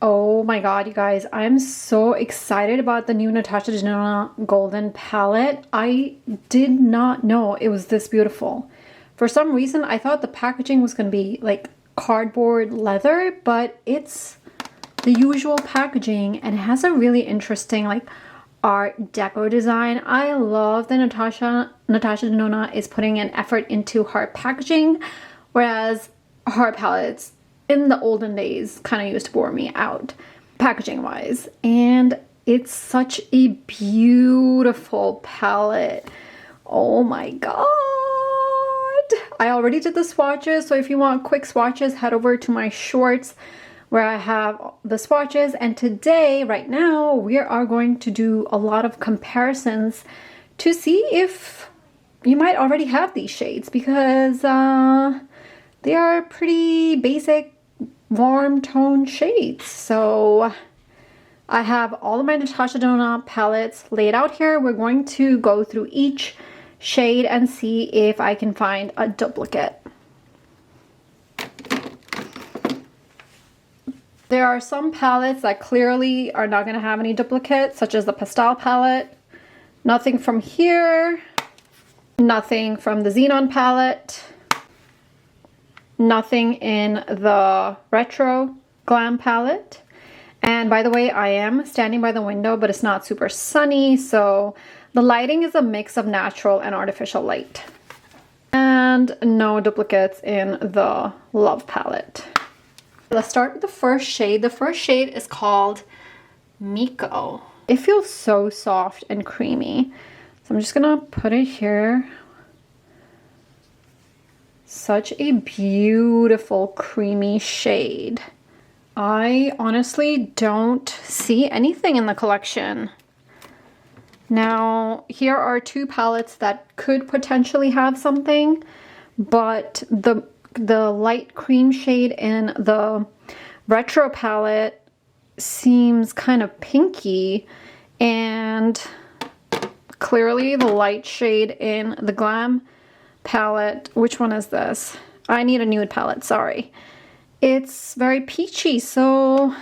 Oh my god, you guys, I'm so excited about the new Natasha Denona Golden palette. I did not know it was this beautiful. For some reason, I thought the packaging was going to be like cardboard leather, but it's the usual packaging and it has a really interesting like art deco design. I love that Natasha Denona is putting an effort into her packaging, whereas her palettes in the olden days kind of used to bore me out packaging wise. And it's such a beautiful palette. Oh my god. I already did the swatches, so if you want quick swatches, head over to my shorts where I have the swatches. And today, right now, we are going to do a lot of comparisons to see if you might already have these shades, because they are pretty basic warm tone shades. So I have all of my Natasha Denona palettes laid out here. We're going to go through each shade and see if I can find a duplicate. There are some palettes that clearly are not going to have any duplicates, such as the pastel palette. Nothing from here. Nothing from the Xenon palette. Nothing in the Retro Glam palette. And by the way, I am standing by the window, but it's not super sunny, so the lighting is a mix of natural and artificial light. And no duplicates in the Love palette. Let's start with the first shade. The first shade is called Miko. It feels so soft and creamy. So I'm just gonna put it here. Such a beautiful creamy shade. I honestly don't see anything in the collection. Now, here are two palettes that could potentially have something, but the light cream shade in the Retro palette seems kind of pinky, and clearly the light shade in the Glam palette, which one is this? I Need a Nude palette, sorry. It's very peachy, so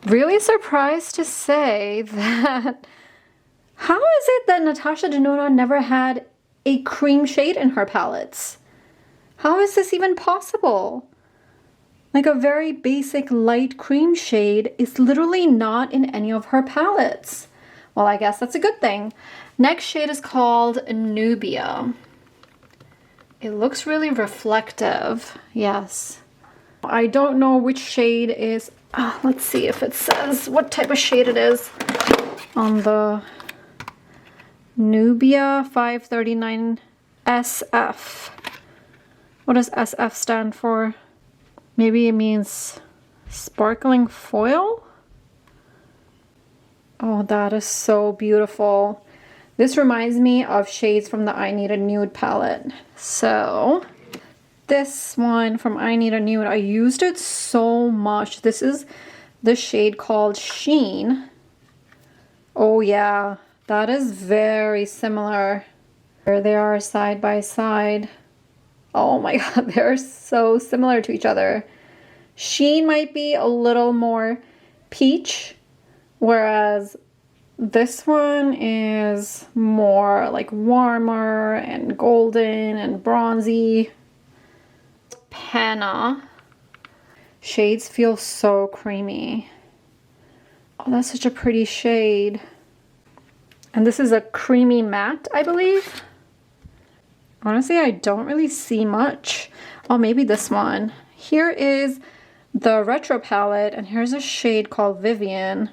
really surprised to say that how is it that Natasha Denona never had a cream shade in her palettes? How is this even possible? Like a very basic light cream shade is literally not in any of her palettes. Well, I guess that's a good thing. Next shade is called Nubia. It looks really reflective, yes. I don't know which shade is, let's see if it says what type of shade it is on the Nubia 539 SF. What does SF stand for? Maybe it means sparkling foil? Oh, that is so beautiful. This reminds me of shades from the I Need a Nude palette. So this one from I Need a Nude, I used it so much. This is the shade called Sheen. Oh yeah, that is very similar. There they are side by side. Oh my god, they're so similar to each other. Sheen might be a little more peach, whereas this one is more like warmer and golden and bronzy. Panna. Shades feel so creamy. Oh, that's such a pretty shade. And this is a creamy matte, I believe. Honestly, I don't really see much. Oh, maybe this one. Here is the Retro palette, and here's a shade called Vivian.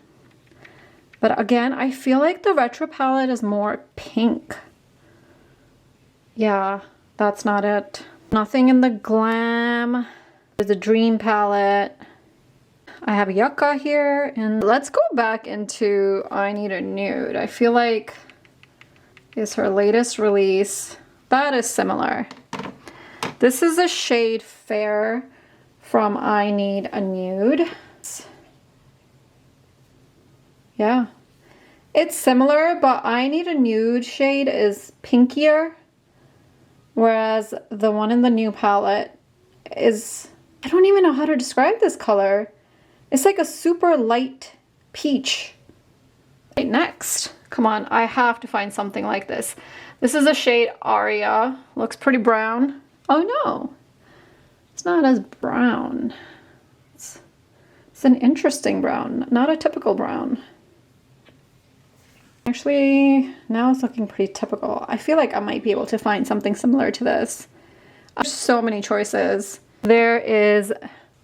But again, I feel like the Retro palette is more pink. Yeah, that's not it. Nothing in the Glam. There's a Dream palette. I have Yucca here, and let's go back into I Need a Nude. I feel like it's her latest release. That is similar. This is a shade Fair from I Need a Nude. Yeah, it's similar, but I Need a Nude shade is pinkier, whereas the one in the new palette is, I don't even know how to describe this color. It's like a super light peach. Right, next. Come on, I have to find something like this. This is a shade Aria. Looks pretty brown. Oh no, it's not as brown. It's an interesting brown, not a typical brown. Actually, now it's looking pretty typical. I feel like I might be able to find something similar to this. There's so many choices. There's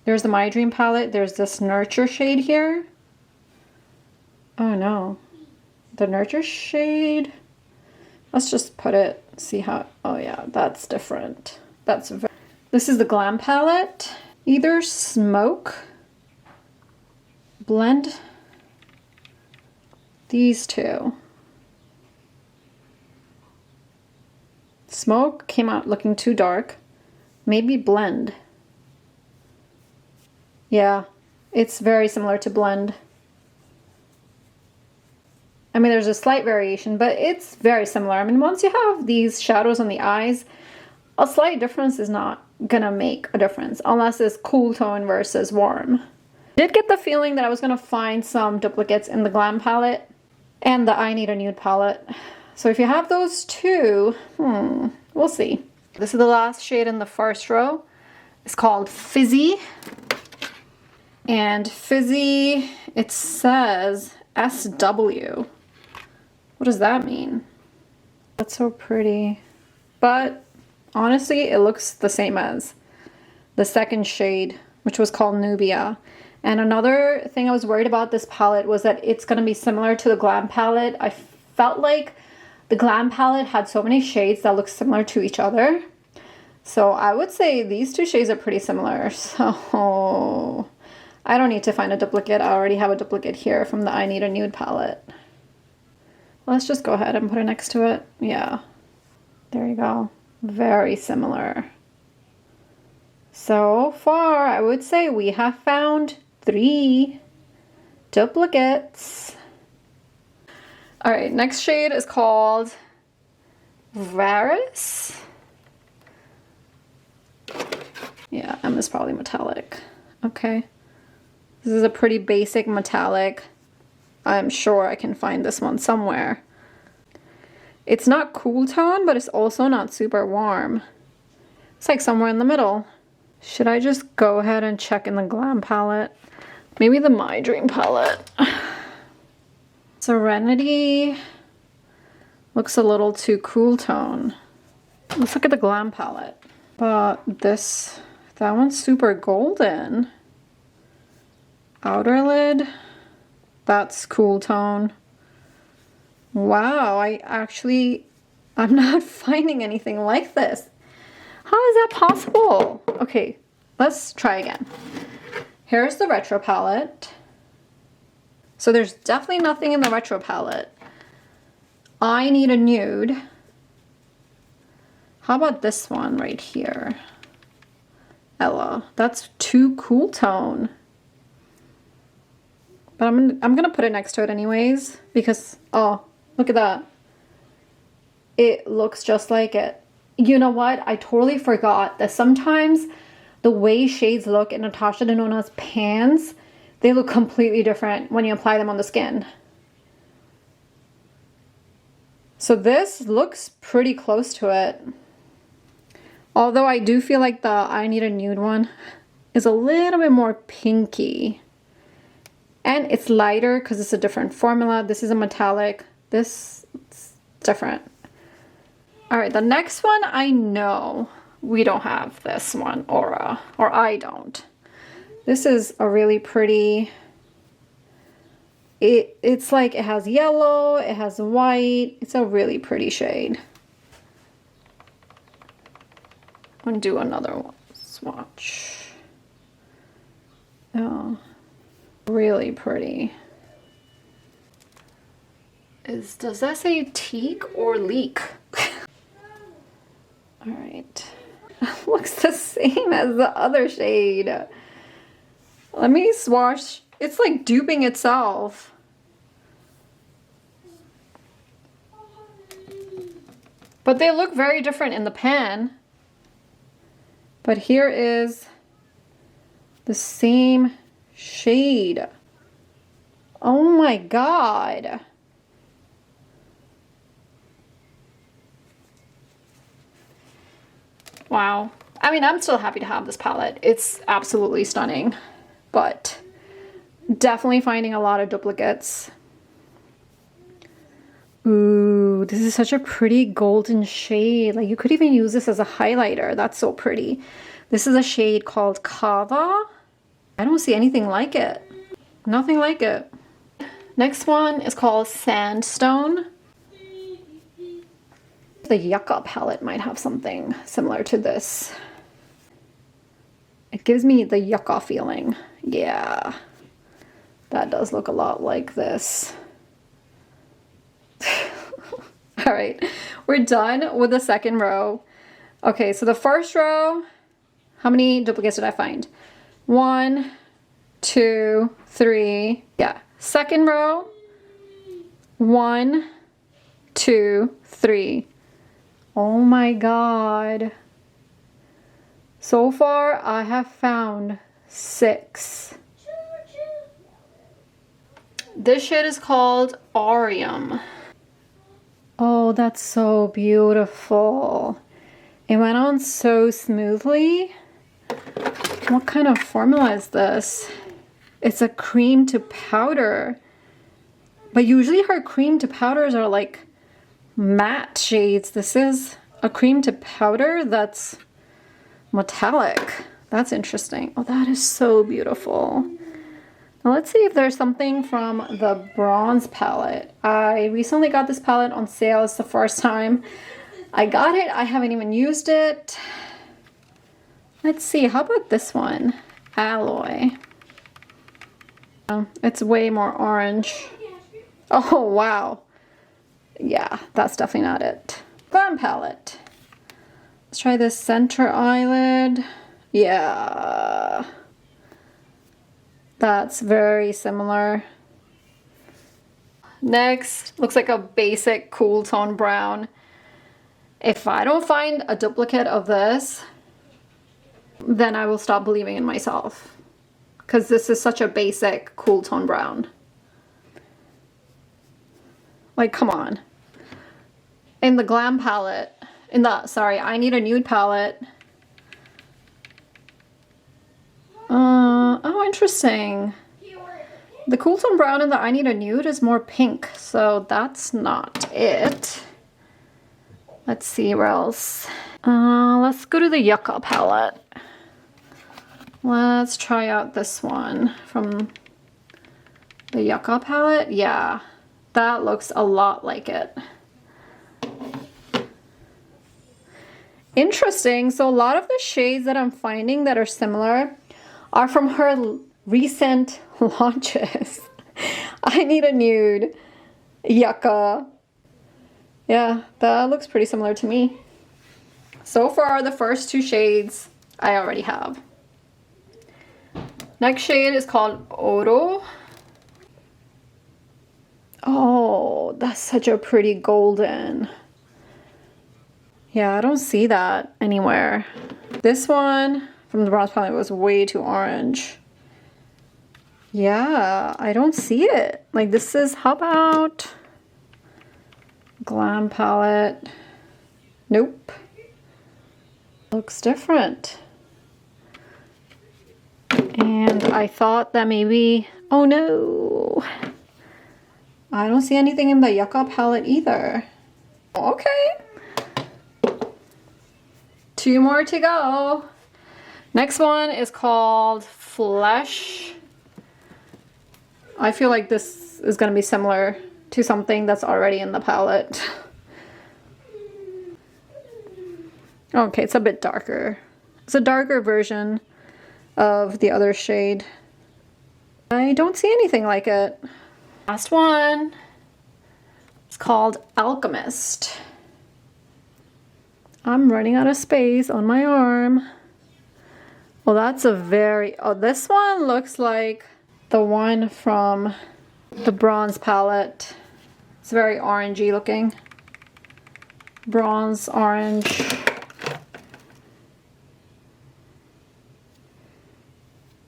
the My Dream palette. There's this Nurture shade here. Oh no. The Nurture shade. Let's just put it, see how, oh yeah, that's different. This is the Glam palette. Either Smoke, blend these two. Smoke came out looking too dark. Maybe Blend. Yeah, it's very similar to Blend. I mean, there's a slight variation, but it's very similar. I mean, once you have these shadows on the eyes, a slight difference is not gonna make a difference unless it's cool tone versus warm. I did get the feeling that I was gonna find some duplicates in the Glam palette and the I Need a Nude palette. So if you have those two, we'll see. This is the last shade in the first row. It's called Fizzy. And Fizzy, it says SW. What does that mean? That's so pretty. But honestly, it looks the same as the second shade, which was called Nubia. And another thing I was worried about this palette was that it's going to be similar to the Glam palette. I felt like the Glam palette had so many shades that look similar to each other. So I would say these two shades are pretty similar. So I don't need to find a duplicate. I already have a duplicate here from the I Need a Nude palette. Let's just go ahead and put it next to it. Yeah, there you go. Very similar. So far, I would say we have found 3 duplicates. All right, next shade is called Varus. Yeah, M is probably metallic. Okay. This is a pretty basic metallic. I'm sure I can find this one somewhere. It's not cool tone, but it's also not super warm. It's like somewhere in the middle. Should I just go ahead and check in the Glam palette? Maybe the My Dream palette. Serenity looks a little too cool tone. Let's look at the Glam palette. But that one's super golden. Outer lid, that's cool tone. Wow, I'm not finding anything like this. How is that possible? Okay, let's try again. Here's the Retro palette. So there's definitely nothing in the Retro palette. I Need a Nude. How about this one right here? Ella, that's too cool tone. But I'm gonna put it next to it anyways because, oh, look at that. It looks just like it. You know what? I totally forgot that sometimes the way shades look in Natasha Denona's pans, they look completely different when you apply them on the skin. So this looks pretty close to it. Although I do feel like the I Need a Nude one is a little bit more pinky. And it's lighter because it's a different formula. This is a metallic. This is different. All right, the next one, I know we don't have this one, Aura, or I don't. This is a really pretty, it's like it has yellow, it has white. It's a really pretty shade. I'm gonna do another one, swatch. Oh, really pretty. Does that say teak or leak? All right, looks the same as the other shade. Let me swatch. It's like duping itself. But they look very different in the pan. But here is the same shade. Oh my god. Wow. I mean, I'm still happy to have this palette. It's absolutely stunning, but definitely finding a lot of duplicates. Ooh, this is such a pretty golden shade. Like, you could even use this as a highlighter. That's so pretty. This is a shade called Kava. I don't see anything like it. Nothing like it. Next one is called Sandstone. The Yucca palette might have something similar to this. It gives me the Yucca feeling. Yeah, that does look a lot like this. All right, we're done with the second row. Okay, so the first row, how many duplicates did I find? 1, 2, 3. Yeah, second row, 1, 2, 3. Oh my god. So far, I have found 6. This shade is called Aureum. Oh, that's so beautiful. It went on so smoothly. What kind of formula is this? It's a cream to powder. But usually her cream to powders are like matte shades. This is a cream to powder that's metallic. That's interesting. Oh, that is so beautiful. Now let's see if there's something from the bronze palette. I recently got this palette on sale. It's the first time I got it. I haven't even used it. Let's see, how about this one? Alloy. Oh, it's way more orange. Oh, wow. Yeah, that's definitely not it. Glam palette. Let's try this center eyelid. Yeah. That's very similar. Next, looks like a basic cool tone brown. If I don't find a duplicate of this, then I will stop believing in myself. Because this is such a basic cool tone brown. Like, come on. In the Glam palette, sorry, I Need a Nude palette. Oh, interesting. The cool tone brown in the I Need a Nude is more pink, so that's not it. Let's see where else. Let's go to the Yucca palette. Let's try out this one from the Yucca palette. Yeah, that looks a lot like it. Interesting. So a lot of the shades that I'm finding that are similar are from her recent launches. I Need a Nude, Yucca. Yeah, that looks pretty similar to me. So far, the first 2 shades I already have. Next shade is called Oro. Oh, that's such a pretty golden. Yeah, I don't see that anywhere. This one from the bronze palette was way too orange. Yeah, I don't see it. Like, this is, how about Glam palette? Nope. Looks different. And I thought that maybe, oh no. I don't see anything in the Yucca palette either. Okay. 2 more to go. Next one is called Flesh. I feel like this is going to be similar to something that's already in the palette. Okay, it's a bit darker. It's a darker version of the other shade. I don't see anything like it. Last one. It's called Alchemist. I'm running out of space on my arm. Well, that's a very... Oh, this one looks like the one from the bronze palette. It's very orangey looking. Bronze, orange.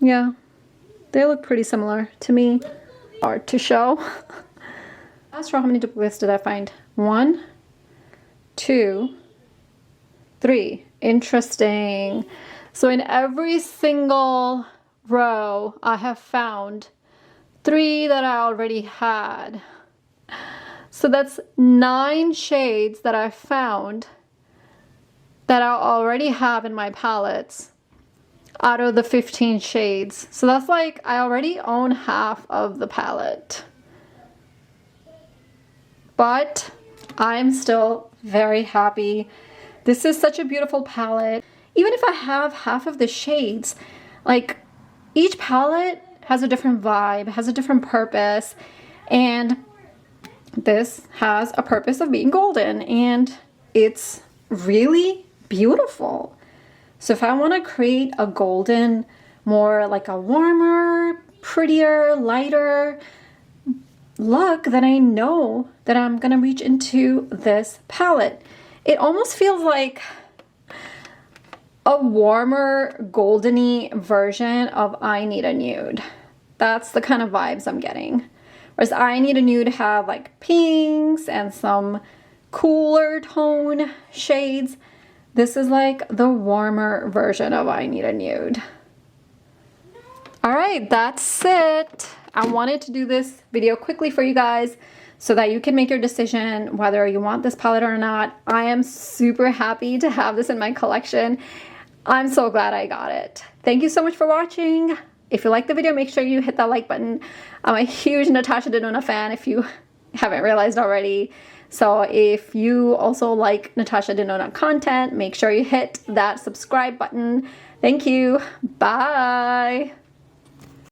Yeah. They look pretty similar to me. Hard to show. Last row, how many duplicates did I find? 1, 2, 3. Interesting. So in every single row, I have found 3 that I already had. So that's 9 shades that I found that I already have in my palettes out of the 15 shades. So that's like, I already own half of the palette. But I'm still very happy. This is such a beautiful palette. Even if I have half of the shades, like each palette has a different vibe, has a different purpose, and this has a purpose of being golden, and it's really beautiful. So if I want to create a golden, more like a warmer, prettier, lighter look, then I know that I'm gonna reach into this palette. It almost feels like a warmer, goldeny version of I Need a Nude. That's the kind of vibes I'm getting. Whereas I Need a Nude have like pinks and some cooler tone shades. This is like the warmer version of I Need a Nude. All right, that's it. I wanted to do this video quickly for you guys so that you can make your decision whether you want this palette or not. I am super happy to have this in my collection. I'm so glad I got it. Thank you so much for watching. If you like the video, make sure you hit that like button. I'm a huge Natasha Denona fan if you haven't realized already. So if you also like Natasha Denona content, make sure you hit that subscribe button. Thank you. Bye.